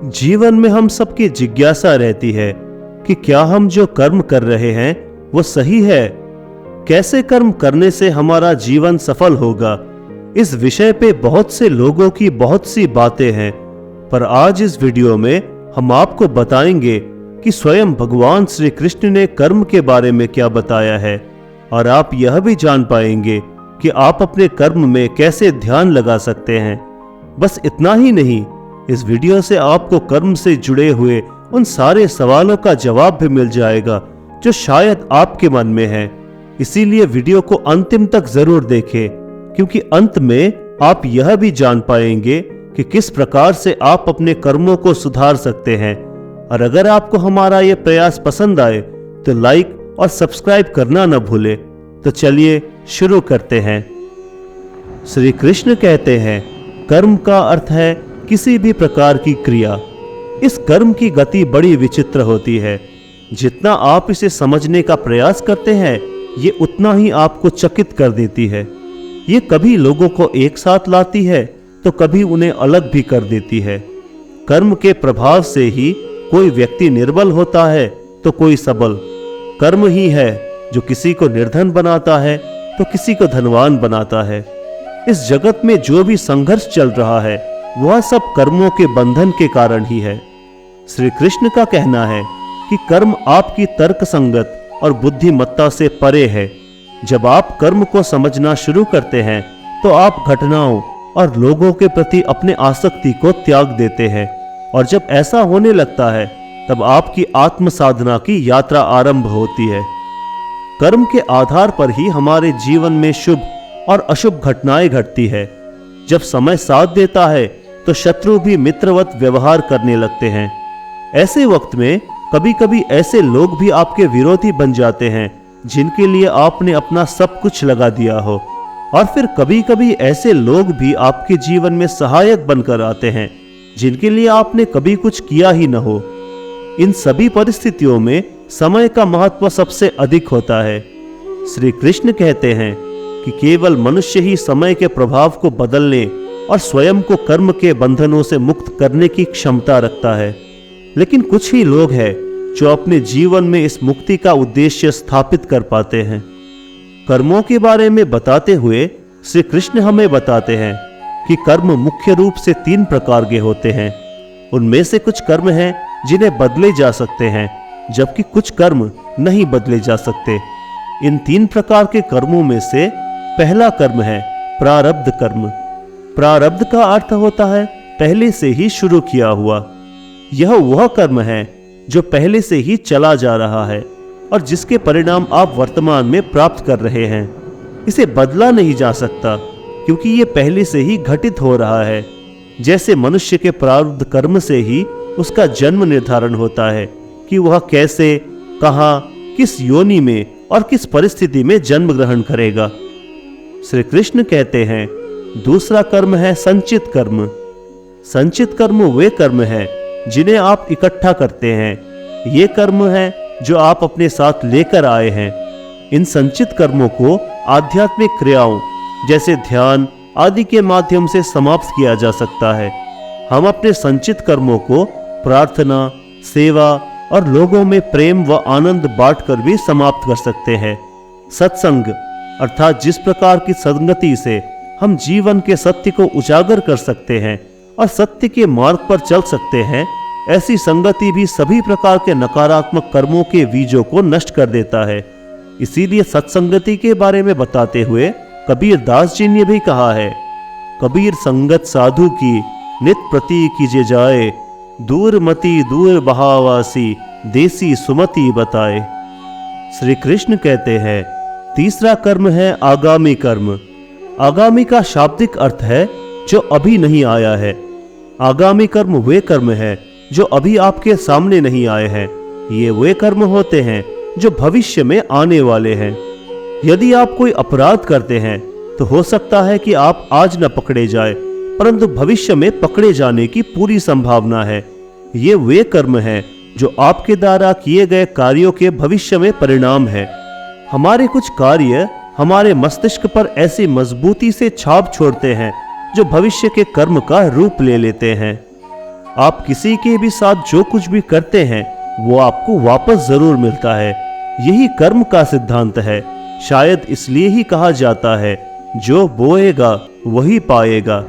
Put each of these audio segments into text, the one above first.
जीवन में हम सबकी जिज्ञासा रहती है कि क्या हम जो कर्म कर रहे हैं वो सही है, कैसे कर्म करने से हमारा जीवन सफल होगा। इस विषय पे बहुत से लोगों की बहुत सी बातें हैं, पर आज इस वीडियो में हम आपको बताएंगे कि स्वयं भगवान श्री कृष्ण ने कर्म के बारे में क्या बताया है, और आप यह भी जान पाएंगे कि आप अपने कर्म में कैसे ध्यान लगा सकते हैं। बस इतना ही नहीं, इस वीडियो से आपको कर्म से जुड़े हुए उन सारे सवालों का जवाब भी मिल जाएगा जो शायद आपके मन में है। इसीलिए वीडियो को अंतिम तक जरूर देखें, क्योंकि अंत में आप यह भी जान पाएंगे कि किस प्रकार से आप अपने कर्मों को सुधार सकते हैं। और अगर आपको हमारा ये प्रयास पसंद आए तो लाइक और सब्सक्राइब करना न भूले। तो चलिए शुरू करते हैं। श्री कृष्ण कहते हैं, कर्म का अर्थ है किसी भी प्रकार की क्रिया। इस कर्म की गति बड़ी विचित्र होती है। जितना आप इसे समझने का प्रयास करते हैं, ये उतना ही आपको चकित कर देती है। ये कभी लोगों को एक साथ लाती है तो कभी उन्हें अलग भी कर देती है। कर्म के प्रभाव से ही कोई व्यक्ति निर्बल होता है तो कोई सबल। कर्म ही है जो किसी को निर्धन बनाता है तो किसी को धनवान बनाता है। इस जगत में जो भी संघर्ष चल रहा है वह सब कर्मों के बंधन के कारण ही है। श्री कृष्ण का कहना है कि कर्म आपकी तर्क संगत और बुद्धिमत्ता से परे है। जब आप कर्म को समझना शुरू करते हैं तो आप घटनाओं और लोगों के प्रति अपने आसक्ति को त्याग देते हैं, और जब ऐसा होने लगता है तब आपकी आत्म साधना की यात्रा आरंभ होती है। कर्म के आधार पर ही हमारे जीवन में शुभ और अशुभ घटनाएं घटती है। जब समय साथ देता है तो शत्रु भी मित्रवत व्यवहार करने लगते हैं। ऐसे वक्त में कभी कभी ऐसे लोग भी आपके विरोधी बन जाते हैं जिनके लिए आपने अपना सब कुछ लगा दिया हो, और फिर कभी कभी ऐसे लोग भी आपके जीवन में सहायक बनकर आते हैं जिनके लिए आपने कभी कुछ किया ही न हो। इन सभी परिस्थितियों में समय का महत्व सबसे अधिक होता है। श्री कृष्ण कहते हैं कि केवल मनुष्य ही समय के प्रभाव को बदलने और स्वयं को कर्म के बंधनों से मुक्त करने की क्षमता रखता है। लेकिन कुछ ही लोग हैं जो अपने जीवन में इस मुक्ति का उद्देश्य स्थापित कर पाते हैं। कर्मों के बारे में बताते हुए श्री कृष्ण हमें बताते हैं कि कर्म मुख्य रूप से 3 प्रकार के होते हैं। उनमें से कुछ कर्म हैं जिन्हें बदले जा सकते हैं, जबकि कुछ कर्म नहीं बदले जा सकते। इन 3 प्रकार के कर्मों में से पहला कर्म है प्रारब्ध कर्म। प्रारब्ध का अर्थ होता है पहले से ही शुरू किया हुआ। यह वह कर्म है जो पहले से ही चला जा रहा है और जिसके परिणाम आप वर्तमान में प्राप्त कर रहे हैं। इसे बदला नहीं जा सकता, क्योंकि ये पहले से ही घटित हो रहा है। जैसे मनुष्य के प्रारब्ध कर्म से ही उसका जन्म निर्धारण होता है कि वह कैसे, कहाँ, किस योनि में और किस परिस्थिति में जन्म ग्रहण करेगा। श्री कृष्ण कहते हैं, दूसरा कर्म है संचित कर्म। संचित कर्म वे कर्म हैं जिन्हें आप इकट्ठा करते हैं। ये कर्म हैं जो आप अपने साथ लेकर आए हैं। इन संचित कर्मों को आध्यात्मिक क्रियाओं जैसे ध्यान आदि के माध्यम से समाप्त किया जा सकता है। हम अपने संचित कर्मों को प्रार्थना, सेवा और लोगों में प्रेम व आनंद बांटकर भी समाप्त कर सकते हैं। सत्संग अर्थात जिस प्रकार की संगति से हम जीवन के सत्य को उजागर कर सकते हैं और सत्य के मार्ग पर चल सकते हैं, ऐसी संगति भी सभी प्रकार के नकारात्मक कर्मों के बीजों को नष्ट कर देता है। इसीलिए सत्संगति के बारे में बताते हुए कबीर दास जी ने भी कहा है, कबीर संगत साधु की नित प्रति कीजे जाए, दूर मति दूर बहावासी देसी सुमति बताए। श्री कृष्ण कहते हैं, तीसरा कर्म है आगामी कर्म। आगामी का शाब्दिक अर्थ है जो अभी नहीं आया है। आगामी कर्म वे कर्म है जो अभी आपके सामने नहीं आए हैं। ये वे कर्म होते हैं जो भविष्य में आने वाले हैं। यदि आप कोई अपराध करते हैं तो हो सकता है कि आप आज न पकड़े जाए, परंतु भविष्य में पकड़े जाने की पूरी संभावना है। ये वे कर्म हैं जो आपके द्वारा किए गए कार्यों के भविष्य में परिणाम है। हमारे कुछ कार्य हमारे मस्तिष्क पर ऐसी मजबूती से छाप छोड़ते हैं जो भविष्य के कर्म का रूप ले लेते हैं। आप किसी के भी साथ जो कुछ भी करते हैं वो आपको वापस जरूर मिलता है। यही कर्म का सिद्धांत है। शायद इसलिए ही कहा जाता है, जो बोएगा वही पाएगा।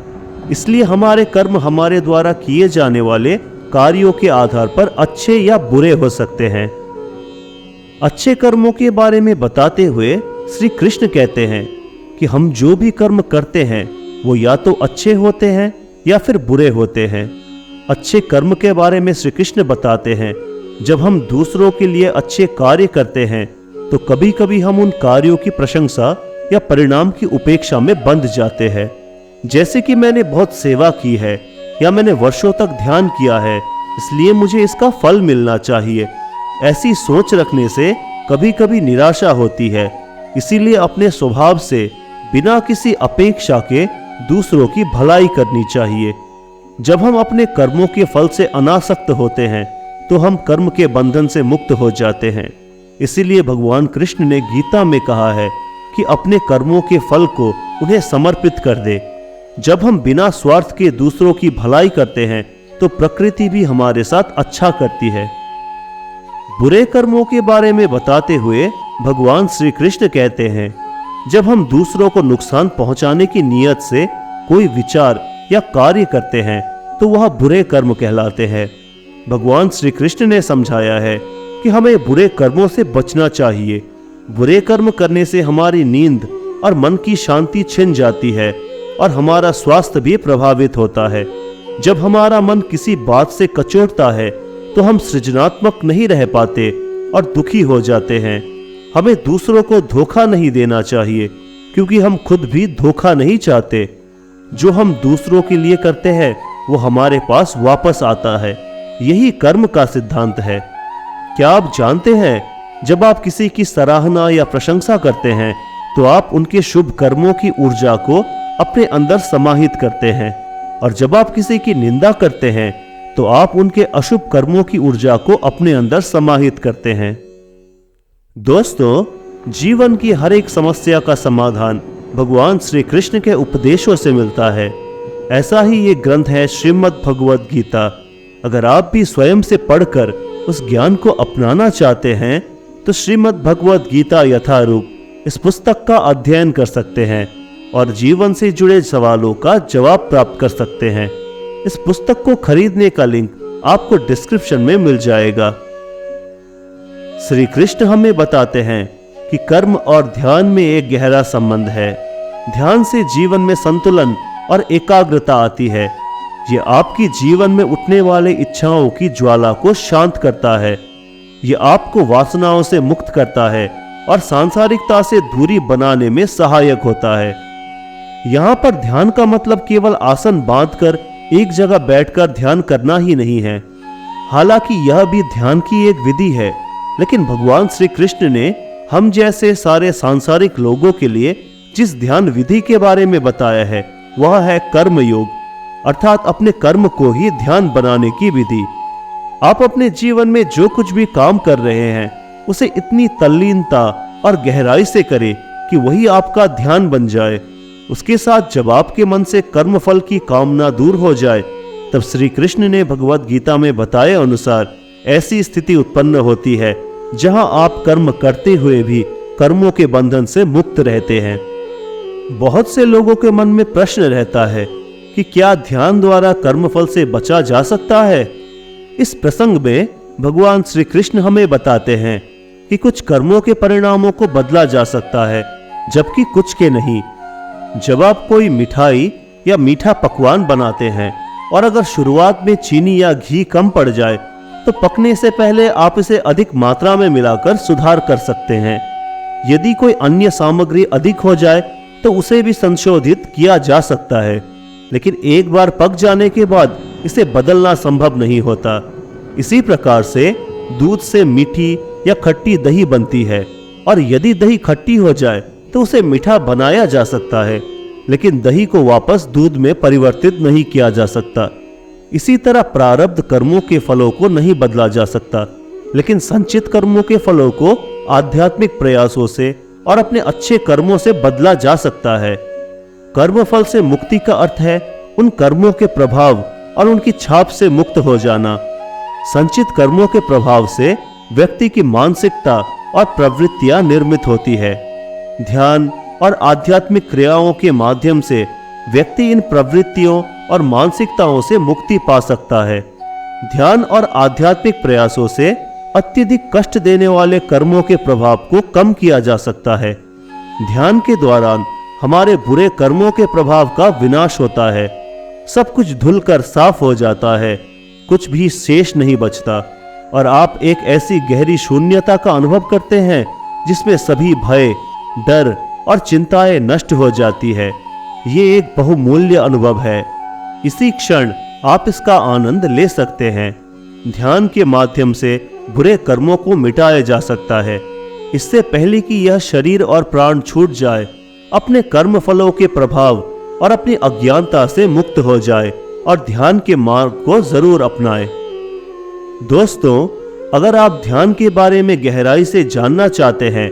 इसलिए हमारे कर्म हमारे द्वारा किए जाने वाले कार्यों के आधार पर अच्छे या बुरे हो सकते हैं। अच्छे कर्मों के बारे में बताते हुए श्री कृष्ण कहते हैं कि हम जो भी कर्म करते हैं वो या तो अच्छे होते हैं या फिर बुरे होते हैं। अच्छे कर्म के बारे में श्री कृष्ण बताते हैं, जब हम दूसरों के लिए अच्छे कार्य करते हैं तो कभी कभी हम उन कार्यों की प्रशंसा या परिणाम की उपेक्षा में बंध जाते हैं। जैसे कि मैंने बहुत सेवा की है या मैंने वर्षों तक ध्यान किया है, इसलिए मुझे इसका फल मिलना चाहिए। ऐसी सोच रखने से कभी कभी निराशा होती है। इसीलिए अपने स्वभाव से बिना किसी अपेक्षा के दूसरों की भलाई करनी चाहिए। जब हम अपने कर्मों के फल से अनासक्त होते हैं तो हम कर्म के बंधन से मुक्त हो जाते हैं। इसीलिए भगवान कृष्ण ने गीता में कहा है कि अपने कर्मों के फल को उन्हें समर्पित कर दे। जब हम बिना स्वार्थ के दूसरों की भलाई करते हैं तो प्रकृति भी हमारे साथ अच्छा करती है। बुरे कर्मों के बारे में बताते हुए भगवान श्री कृष्ण कहते हैं, जब हम दूसरों को नुकसान पहुंचाने की नीयत से कोई विचार या कार्य करते हैं तो वह बुरे कर्म कहलाते हैं। भगवान श्री कृष्ण ने समझाया है कि हमें बुरे कर्मों से बचना चाहिए। बुरे कर्म करने से हमारी नींद और मन की शांति छिन जाती है और हमारा स्वास्थ्य भी प्रभावित होता है। जब हमारा मन किसी बात से कचोटता है तो हम सृजनात्मक नहीं रह पाते और दुखी हो जाते हैं। हमें दूसरों को धोखा नहीं देना चाहिए, क्योंकि हम खुद भी धोखा नहीं चाहते। जो हम दूसरों के लिए करते हैं वो हमारे पास वापस आता है। यही कर्म का सिद्धांत है। क्या आप जानते हैं, जब आप किसी की सराहना या प्रशंसा करते हैं तो आप उनके शुभ कर्मों की ऊर्जा को अपने अंदर समाहित करते हैं, और जब आप किसी की निंदा करते हैं तो आप उनके अशुभ कर्मों की ऊर्जा को अपने अंदर समाहित करते हैं। दोस्तों, जीवन की हर एक समस्या का समाधान भगवान श्री कृष्ण के उपदेशों से मिलता है। ऐसा ही ये ग्रंथ है श्रीमद् भगवद गीता। अगर आप भी स्वयं से पढ़कर उस ज्ञान को अपनाना चाहते हैं तो श्रीमद् भगवद गीता यथारूप इस पुस्तक का अध्ययन कर सकते हैं और जीवन से जुड़े सवालों का जवाब प्राप्त कर सकते हैं। इस पुस्तक को खरीदने का लिंक आपको डिस्क्रिप्शन में मिल जाएगा। श्री कृष्ण हमें बताते हैं कि कर्म और ध्यान में एक गहरा संबंध है। ध्यान से जीवन में संतुलन और एकाग्रता आती है। ये आपकी जीवन में उठने वाले इच्छाओं की ज्वाला को शांत करता है। ये आपको वासनाओं से मुक्त करता है और सांसारिकता से दूरी बनाने में सहायक होता है। यहाँ पर ध्यान का मतलब केवल आसन बांधकर एक जगह बैठकर ध्यान करना ही नहीं है। हालांकि यह भी ध्यान की एक विधि है, लेकिन भगवान श्री कृष्ण ने हम जैसे सारे सांसारिक लोगों के लिए जिस ध्यान विधि के बारे में बताया है वह है कर्म योग, अर्थात अपने कर्म को ही ध्यान बनाने की विधि। आप अपने जीवन में जो कुछ भी काम कर रहे हैं उसे इतनी तल्लीनता और गहराई से करें कि वही आपका ध्यान बन जाए। उसके साथ जब आपके मन से कर्म फल की कामना दूर हो जाए, तब श्री कृष्ण ने भगवद गीता में बताए अनुसार ऐसी स्थिति उत्पन्न होती है जहां आप कर्म करते हुए भी कर्मों के बंधन से मुक्त रहते हैं। बहुत से लोगों के मन में प्रश्न रहता है कि क्या ध्यान द्वारा कर्मफल से बचा जा सकता है। इस प्रसंग में भगवान श्री कृष्ण हमें बताते हैं कि कुछ कर्मों के परिणामों को बदला जा सकता है, जबकि कुछ के नहीं। जब आप कोई मिठाई या मीठा पकवान बनाते हैं और अगर शुरुआत में चीनी या घी कम पड़ जाए तो पकने से पहले आप इसे अधिक मात्रा में मिलाकर सुधार कर सकते हैं। यदि कोई अन्य सामग्री अधिक हो जाए तो उसे भी संशोधित किया जा सकता है, लेकिन एक बार पक जाने के बाद इसे बदलना संभव नहीं होता। इसी प्रकार से दूध से मीठी या खट्टी दही बनती है, और यदि दही खट्टी हो जाए तो उसे मीठा बनाया जा सकता है, लेकिन दही को वापस दूध में परिवर्तित नहीं किया जा सकता। इसी तरह प्रारब्ध कर्मों के फलों को नहीं बदला जा सकता, लेकिन संचित कर्मों के फलों को आध्यात्मिक प्रयासों से और अपने अच्छे कर्मों से बदला जा सकता है। कर्म फल से मुक्ति का अर्थ है उन कर्मों के प्रभाव और उनकी छाप से मुक्त हो जाना। संचित कर्मों के प्रभाव से व्यक्ति की मानसिकता और प्रवृत्तियां निर्मित होती है। ध्यान और आध्यात्मिक क्रियाओं के माध्यम से व्यक्ति इन प्रवृत्तियों और मानसिकताओं से मुक्ति पा सकता है। ध्यान और आध्यात्मिक प्रयासों से अत्यधिक कष्ट देने वाले कर्मों के प्रभाव को कम किया जा सकता है। ध्यान के दौरान हमारे बुरे कर्मों के प्रभाव का विनाश होता है। सब कुछ धुलकर साफ हो जाता है, कुछ भी शेष नहीं बचता और आप एक ऐसी गहरी शून्यता का अनुभव करते हैं जिसमें सभी भय, डर और चिंताएं नष्ट हो जाती है। ये एक बहुमूल्य अनुभव है। इसी क्षण आप इसका आनंद ले सकते हैं। ध्यान के माध्यम से बुरे कर्मों को मिटाया जा सकता है। इससे पहले कि यह शरीर और प्राण छूट जाए, अपने कर्म फलों के प्रभाव और अपनी अज्ञानता से मुक्त हो जाए और ध्यान के मार्ग को जरूर अपनाएं। दोस्तों, अगर आप ध्यान के बारे में गहराई से जानना चाहते हैं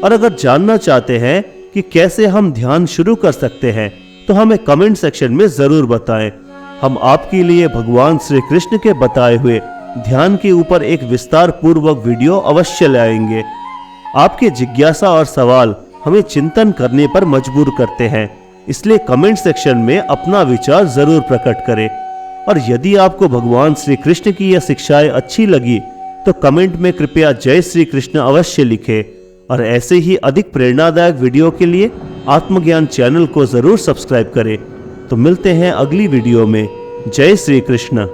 और अगर जानना चाहते हैं कि कैसे हम ध्यान शुरू कर सकते हैं, तो हमें कमेंट सेक्शन में जरूर बताएं। हम आपके लिए भगवान श्री कृष्ण के बताए हुए ध्यान के ऊपर एक विस्तार पूर्वक वीडियो अवश्य लाएंगे। आपके जिज्ञासा और सवाल हमें चिंतन करने पर मजबूर करते हैं, इसलिए कमेंट सेक्शन में अपना विचार जरूर प्रकट करें। और यदि आपको भगवान श्री कृष्ण की यह शिक्षाएं अच्छी लगी तो कमेंट में कृपया जय श्री कृष्ण अवश्य लिखें। और ऐसे ही अधिक प्रेरणादायक वीडियो के लिए आत्मज्ञान चैनल को जरूर सब्सक्राइब करें। तो मिलते हैं अगली वीडियो में। जय श्री कृष्ण।